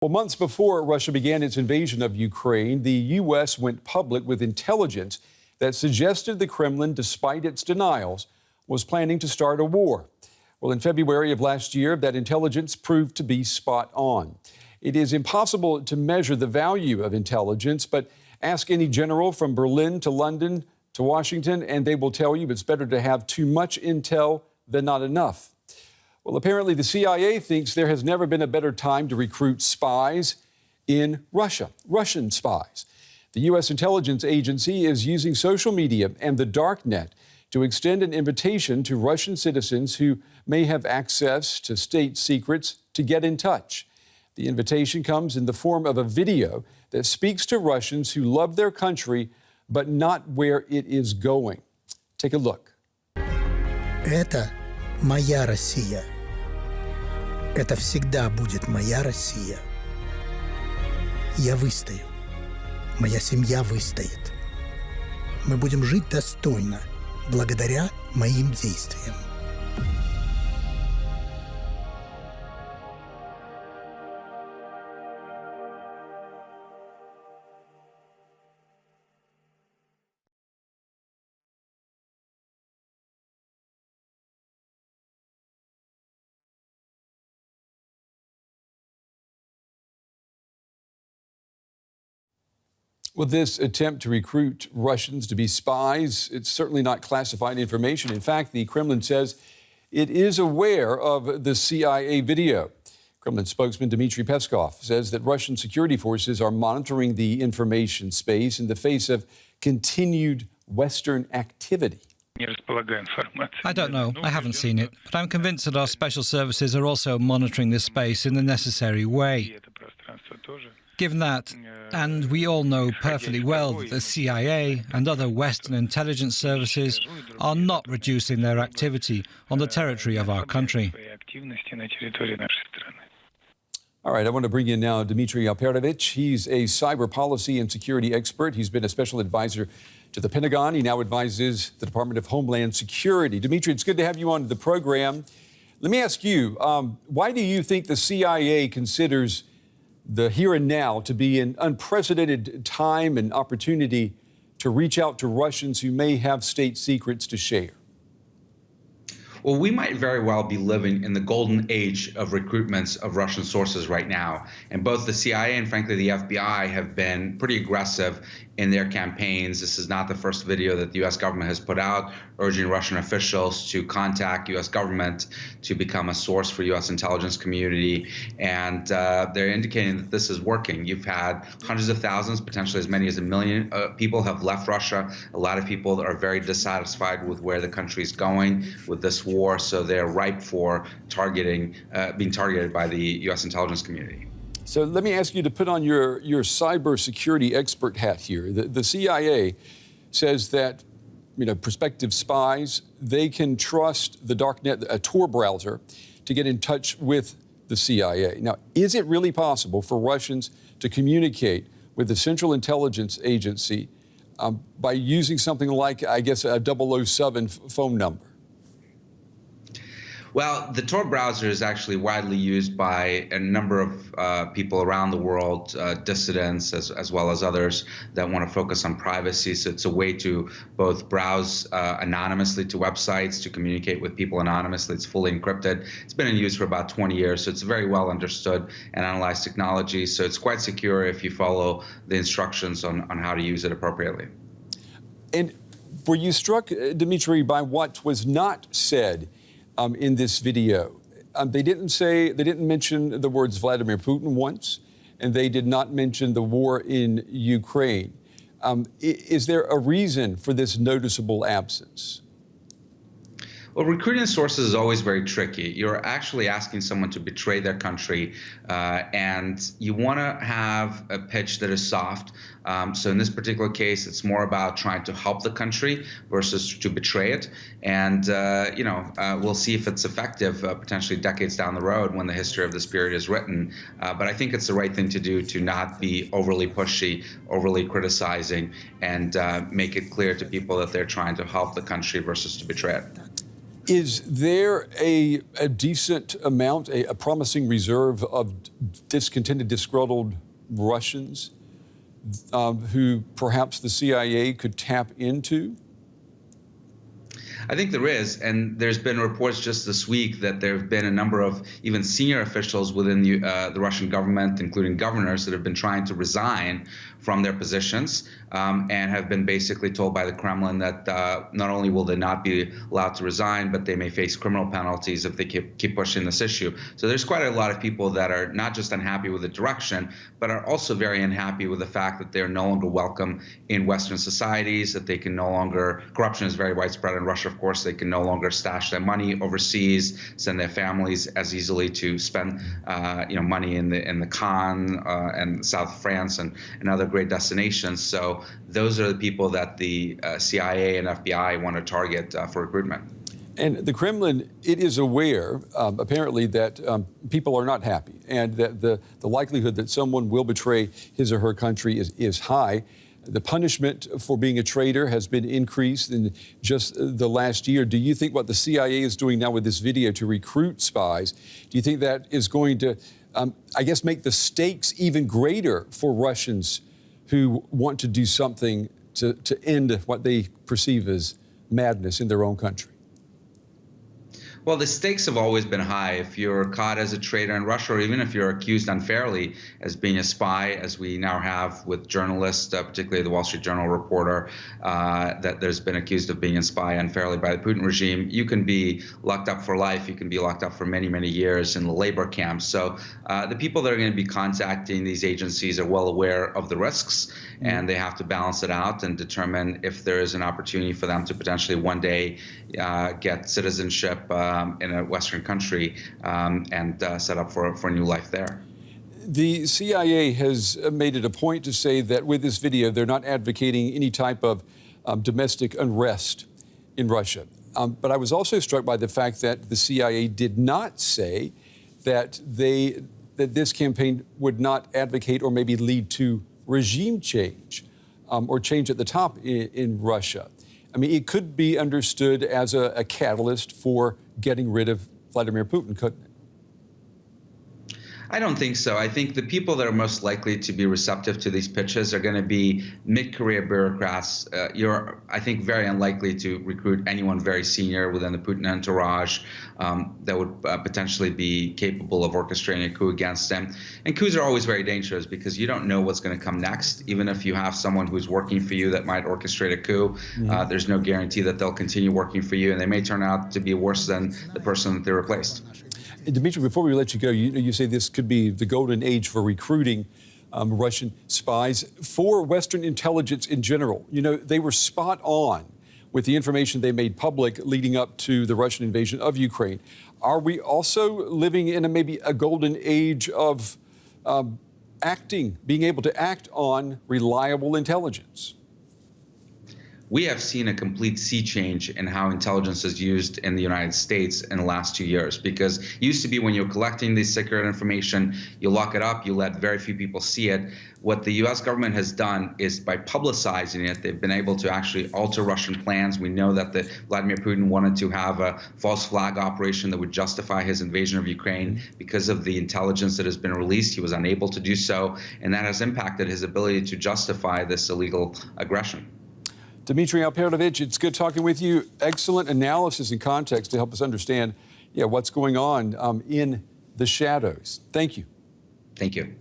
Well, months before Russia began its invasion of Ukraine, the U.S. went public with intelligence that suggested the Kremlin, despite its denials, was planning to start a war. Well, in February of last year, that intelligence proved to be spot on. It is impossible to measure the value of intelligence, but ask any general from Berlin to London to Washington, and they will tell you it's better to have too much intel than not enough. Well, apparently the CIA thinks there has never been a better time to recruit spies in Russia, Russian spies. The U.S. intelligence agency is using social media and the darknet to extend an invitation to Russian citizens who may have access to state secrets to get in touch. The invitation comes in the form of a video that speaks to Russians who love their country, but not where it is going. Take a look. Это моя Россия. Это всегда будет моя Россия. Я выстою. Моя семья выстоит. Мы будем жить достойно, благодаря моим действиям. Well, this attempt to recruit Russians to be spies, it's certainly not classified information. In fact, the Kremlin says it is aware of the CIA video. Kremlin spokesman Dmitri Peskov says that Russian security forces are monitoring the information space in the face of continued Western activity. I don't know. I haven't seen it. But I'm convinced that our special services are also monitoring this space in the necessary way. Given that, and we all know perfectly well that the CIA and other Western intelligence services are not reducing their activity on the territory of our country. All right, I want to bring in now Dmitri Alperovitch. He's a cyber policy and security expert. He's been a special advisor to the Pentagon. He now advises the Department of Homeland Security. Dmitri, it's good to have you on the program. Let me ask you, why do you think the CIA considers the here and now to be an unprecedented time and opportunity to reach out to Russians who may have state secrets to share? Well, we might very well be living in the golden age of recruitments of Russian sources right now. And both the CIA and, frankly, the FBI have been pretty aggressive in their campaigns. This is not the first video that the U.S. government has put out urging Russian officials to contact U.S. government to become a source for U.S. intelligence community. And they're indicating that this is working. You've had hundreds of thousands, potentially as many as 1 million people have left Russia. A lot of people are very dissatisfied with where the country is going with this war, so they're ripe for being targeted by the U.S. intelligence community. So let me ask you to put on your cybersecurity expert hat here. The CIA says that, prospective spies, they can trust the darknet, a Tor browser, to get in touch with the CIA. Now, is it really possible for Russians to communicate with the Central Intelligence Agency by using something like, I guess, a 007 phone number? Well, the Tor browser is actually widely used by a number of people around the world, dissidents as well as others that want to focus on privacy. So it's a way to both browse anonymously to websites, to communicate with people anonymously. It's fully encrypted. It's been in use for about 20 years, so it's a very well understood and analyzed technology. So it's quite secure if you follow the instructions on how to use it appropriately. And were you struck, Dmitry, by what was not said in this video? They didn't mention the words Vladimir Putin once, and they did not mention the war in Ukraine. Is there a reason for this noticeable absence? Well, recruiting sources is always very tricky. You're actually asking someone to betray their country, and you want to have a pitch that is soft. So in this particular case, it's more about trying to help the country versus to betray it. And, we'll see if it's effective potentially decades down the road when the history of this period is written. But I think it's the right thing to do to not be overly pushy, overly criticizing, and make it clear to people that they're trying to help the country versus to betray it. Is there a decent amount, a promising reserve of discontented, disgruntled Russians who perhaps the CIA could tap into? I think there is, and there's been reports just this week that there have been a number of even senior officials within the Russian government, including governors, that have been trying to resign from their positions and have been basically told by the Kremlin that not only will they not be allowed to resign, but they may face criminal penalties if they keep pushing this issue. So there's quite a lot of people that are not just unhappy with the direction, but are also very unhappy with the fact that they're no longer welcome in Western societies, that they can no longer, corruption is very widespread in Russia, of course, they can no longer stash their money overseas, send their families as easily to spend money in the Cannes and South France and other great destinations. So those are the people that the CIA and FBI want to target for recruitment. And the Kremlin, it is aware, apparently, that people are not happy and that the likelihood that someone will betray his or her country is high. The punishment for being a traitor has been increased in just the last year. Do you think what the CIA is doing now with this video to recruit spies, do you think that is going to, make the stakes even greater for Russians who want to do something to end what they perceive as madness in their own country? Well, the stakes have always been high. If you're caught as a traitor in Russia, or even if you're accused unfairly as being a spy, as we now have with journalists, particularly the Wall Street Journal reporter, that there's been accused of being a spy unfairly by the Putin regime, you can be locked up for life. You can be locked up for many, many years in the labor camps. So the people that are going to be contacting these agencies are well aware of the risks, and they have to balance it out and determine if there is an opportunity for them to potentially one day get citizenship in a Western country and set up for a new life there. The CIA has made it a point to say that with this video, they're not advocating any type of domestic unrest in Russia. But I was also struck by the fact that the CIA did not say that this campaign would not advocate or maybe lead to regime change or change at the top in Russia. I mean, it could be understood as a catalyst for getting rid of Vladimir Putin, couldn't it? I don't think so. I think the people that are most likely to be receptive to these pitches are going to be mid-career bureaucrats. You're, I think, very unlikely to recruit anyone very senior within the Putin entourage that would potentially be capable of orchestrating a coup against him. And coups are always very dangerous because you don't know what's going to come next. Even if you have someone who's working for you that might orchestrate a coup, there's no guarantee that they'll continue working for you, and they may turn out to be worse than the person that they replaced. Dmitri, before we let you go, you say this could be the golden age for recruiting Russian spies for Western intelligence in general. You know, they were spot on with the information they made public leading up to the Russian invasion of Ukraine. Are we also living in maybe a golden age of being able to act on reliable intelligence? We have seen a complete sea change in how intelligence is used in the United States in the last 2 years, because it used to be when you're collecting this secret information, you lock it up, you let very few people see it. What the U.S. government has done is by publicizing it, they've been able to actually alter Russian plans. We know that Vladimir Putin wanted to have a false flag operation that would justify his invasion of Ukraine. Because of the intelligence that has been released, he was unable to do so, and that has impacted his ability to justify this illegal aggression. Dmitri Alperovitch, it's good talking with you. Excellent analysis and context to help us understand what's going on in the shadows. Thank you. Thank you.